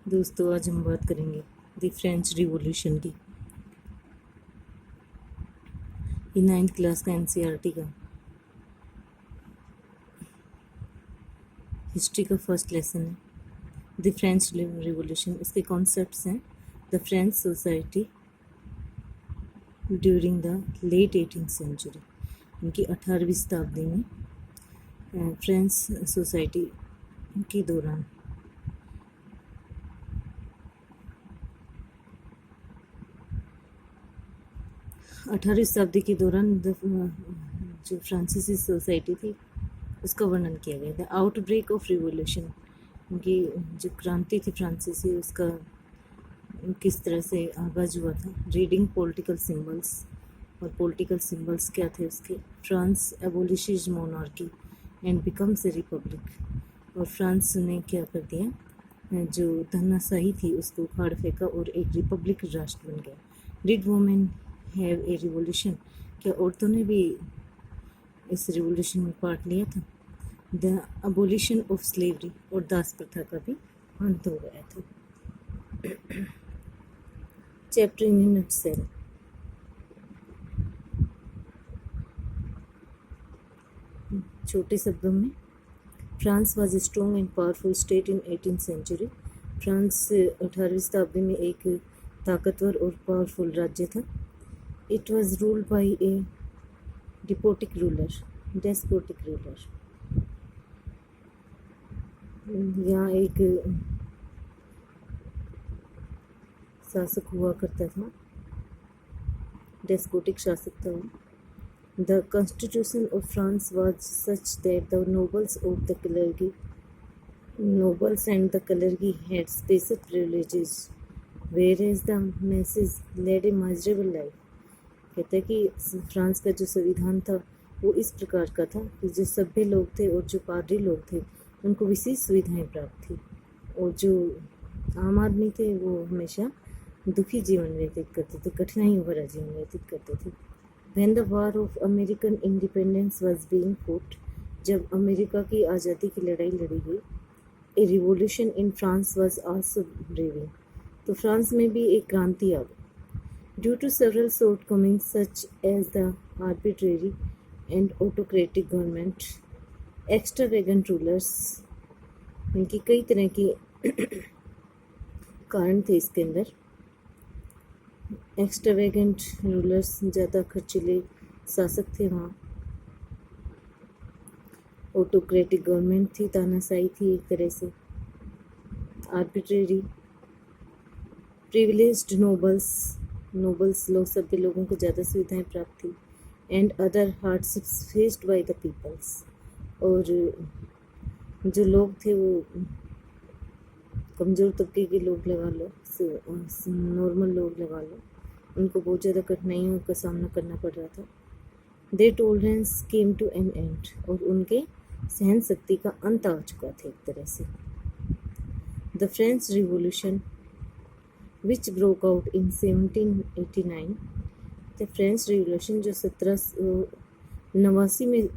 दोस्तों आज हम बात करेंगे द फ्रेंच रिवॉल्यूशन की। ये 9th क्लास का NCERT का हिस्ट्री का फर्स्ट लेसन है। द फ्रेंच रिवॉल्यूशन, इसके कॉन्सेप्ट्स हैं the French society during the late 18th century, इनकी 18वीं शताब्दी में फ्रेंच सोसाइटी के दौरान 18वीं शताब्दी के दौरान जो फ्रांसीसी सोसाइटी थी उसका वर्णन किया गया था। आउटब्रेक ऑफ रिवॉल्यूशन, उनकी जो क्रांति थी फ्रांसीसी, उसका किस तरह से आगाज हुआ था। रीडिंग पॉलिटिकल सिंबल्स, और पॉलिटिकल सिंबल्स क्या थे उसके। France abolishes monarchy and becomes a republic, और फ्रांस ने क्या कर दिया, जो तानाशाही थी उसको उखाड़ फेंका और एक रिपब्लिक राष्ट्र बन गया। Did women have a revolution, क्या औरतों ने भी इस रिवॉल्यूशन में पार्ट लिया था। द अबोलिशन ऑफ स्लेवरी, और दास प्रथा का भी अंत हो गया था। Chapter in nutshell. छोटे शब्दों में, France was a strong and powerful state in 18th century. France 18वीं शताब्दी में एक ताकतवर और पावरफुल राज्य था। It was ruled by a despotic ruler. यहाँ एक शासक हुआ करता था, डेस्पोटिक शासक था। The constitution of France was such that the nobles and the clergy had special privileges, whereas the masses led a miserable life. कहते हैं कि फ्रांस का जो संविधान था वो इस प्रकार का था कि जो सभ्य लोग थे और जो पादरी लोग थे उनको विशेष सुविधाएं प्राप्त थी, और जो आम आदमी थे वो हमेशा दुखी जीवन व्यतीत करते थे, कठिनाइयों भरा जीवन व्यतीत करते थे। When the war of American independence was being fought, जब अमेरिका की आज़ादी की लड़ाई लड़ी गई, a revolution in France was also brewing, तो फ्रांस में भी एक क्रांति आ गई। Due to several shortcomings such as the arbitrary and autocratic government, extravagant rulers, इनकी कई तरह की कारण थे इसके अंदर। एक्स्ट्रावेगेंट रूलर्स, ज़्यादा खर्चीले शासक थे वहाँ। ऑटोक्रेटिक गवर्नमेंट थी, तानाशाही थी एक तरह से। आर्बिट्रेरी, प्रिविलेज्ड नोबल्स लोग, सभी लोगों को ज़्यादा सुविधाएं प्राप्त थी। And other hardships faced by the peoples, और जो लोग थे वो कमज़ोर तबके के लोग लगा लो, नॉर्मल लोग लगा लो, उनको बहुत ज़्यादा कठिनाइयों का सामना करना पड़ रहा था। They tolerance came to an end, और उनके सहन शक्ति का अंत आ चुका था एक तरह से। The French revolution which broke out in 1789, the French revolution जो 1789 में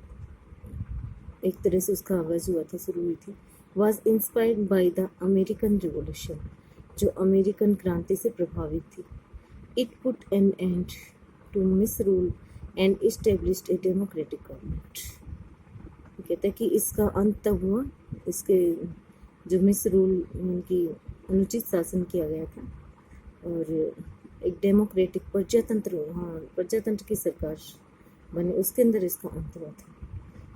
एक तरह से उसका आगाज़ हुआ था, शुरू हुई थी, was inspired by the American Revolution, जो अमेरिकन क्रांति से प्रभावित थी। It put an end to misrule and established a democratic government. कहता है कि इसका अंत तब हुआ, इसके जो मिसरूल, उनकी अनुचित शासन किया गया था, और एक डेमोक्रेटिक प्रजातंत्र की सरकार बनी, उसके अंदर इसका अंत हुआ था।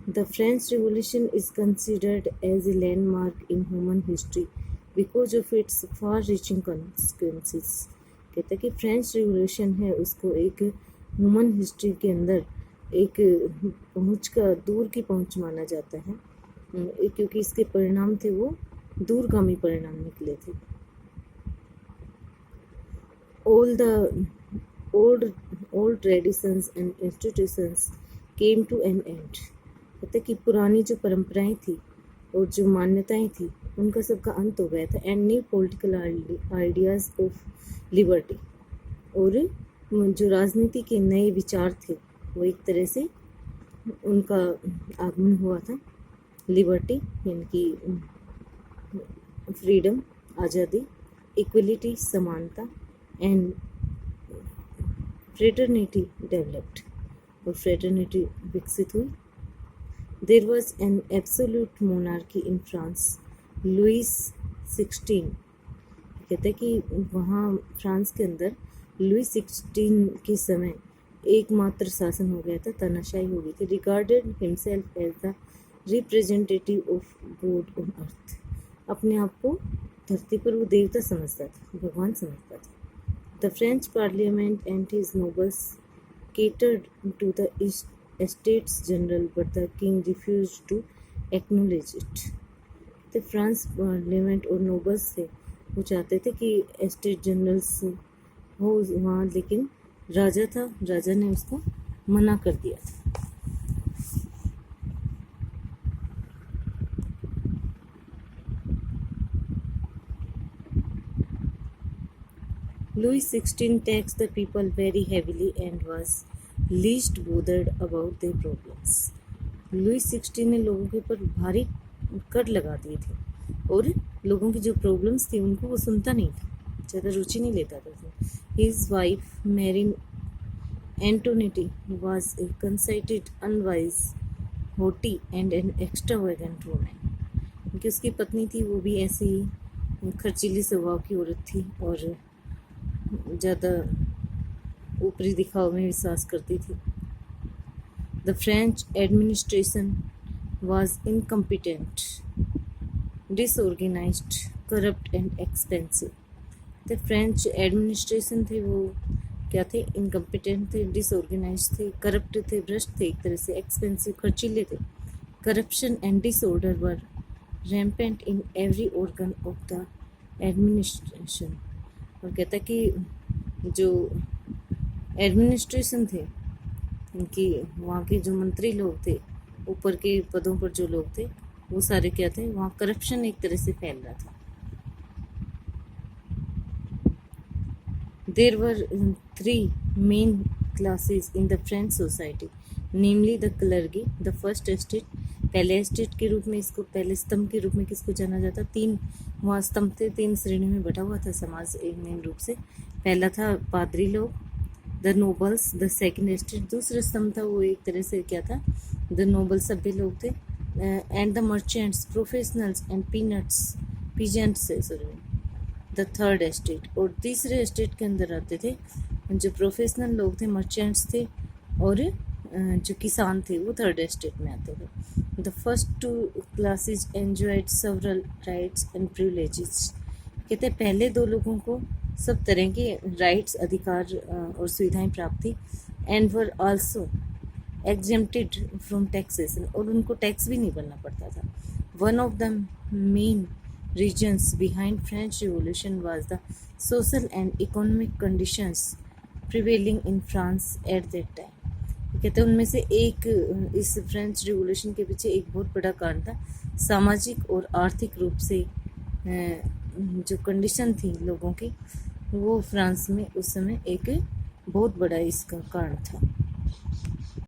The French Revolution is considered as a landmark in human history because of its far-reaching consequences. कहते हैं कि फ्रेंच रिवॉल्यूशन है, उसको एक ह्यूमन हिस्ट्री के अंदर एक पहुंच का, दूर की पहुंच माना जाता है, क्योंकि इसके परिणाम थे वो दूरगामी परिणाम निकले थे। All the old traditions and institutions came to an end. कहते कि पुरानी जो परंपराएं थी और जो मान्यताएं थी उनका सबका अंत हो गया था। And new political ideas of liberty, और जो राजनीति के नए विचार थे वो एक तरह से उनका आगमन हुआ था। लिबर्टी यानी कि फ्रीडम, आज़ादी, इक्वलिटी समानता एंड फ्रेटर्निटी डेवलप्ड, और फ्रेटर्निटी विकसित हुई। There was an absolute monarchy in France, Louis 16 कहते हैं कि वहाँ फ्रांस के अंदर लुइस 16 के समय एकमात्र शासन हो गया था, तानाशाही हो गई थी। Regarded himself as the representative of God on earth, अपने आप को धरती पर वो देवता समझता था, भगवान समझता था। The French parliament and his nobles catered to the Estates General, but the king refused to acknowledge it. तो फ्रांस पार्लियामेंट और नोबल्स थे, वो चाहते थे कि एस्टेट जनरल्स हो वहाँ, लेकिन राजा था, राजा ने उसको मना कर दिया था। Louis XVI taxed the people very heavily and was least bothered about their problems. Louis 16 ने लोगों के ऊपर भारी कर लगा दिए थे, और लोगों की जो प्रॉब्लम्स थी उनको वो सुनता नहीं था, ज़्यादा रुचि नहीं लेता था। His wife Mary Antoinette was a conceited, unwise, haughty and an extravagant woman. क्योंकि उसकी पत्नी थी वो भी ऐसी खर्चीली स्वभाव की औरत थी और ज़्यादा ऊपरी दिखाव में विश्वास करती थी। The French administration was incompetent, disorganised, corrupt and expensive. The French administration थे वो क्या थे? इनकम्पिटेंट थे, डिसऑर्गेनाइज थे, करप्ट थे, भ्रष्ट थे, एक तरह से एक्सपेंसिव, खर्चीले थे। Corruption and disorder were rampant in every organ of the administration. और कहता कि जो एडमिनिस्ट्रेशन थे उनकी, वहाँ के जो मंत्री लोग थे, ऊपर के पदों पर जो लोग थे, वो सारे क्या थे? वहाँ करप्शन एक तरह से फैल रहा था। देर वर 3 main classes in the French society, namely the clergy, the first estate, पहले एस्टेट के रूप में, इसको पहले स्तंभ के रूप में किसको जाना जाता? 3 वहाँ स्तंभ थे, 3 श्रेणी में बटा हुआ था समाज एक मेन रूप से। पहला था पादरी लोग, the nobles, the second estate, दूसरा स्तंभ था वो एक तरह से क्या था? द नोबल सभ्य लोग थे, and the merchants, professionals and peasants the third estate. और तीसरे एस्टेट के अंदर आते थे जो प्रोफेशनल लोग थे, मर्चेंट्स थे, और जो किसान थे वो थर्ड एस्टेट में आते थे। The first 2 classes enjoyed several rights and privileges. कहते हैं पहले 2 लोगों को सब तरह के राइट्स, अधिकार और सुविधाएं प्राप्त थी, and were also exempted from taxation, और उनको टैक्स भी नहीं भरना पड़ता था। One of the main regions behind French revolution was the social and economic conditions prevailing in France at that time. कहते हैं उनमें से एक, इस फ्रेंच रिवॉल्यूशन के पीछे एक बहुत बड़ा कारण था सामाजिक और आर्थिक रूप से जो कंडीशन थी लोगों की, वो फ्रांस में उस समय एक बहुत बड़ा इसका कारण था।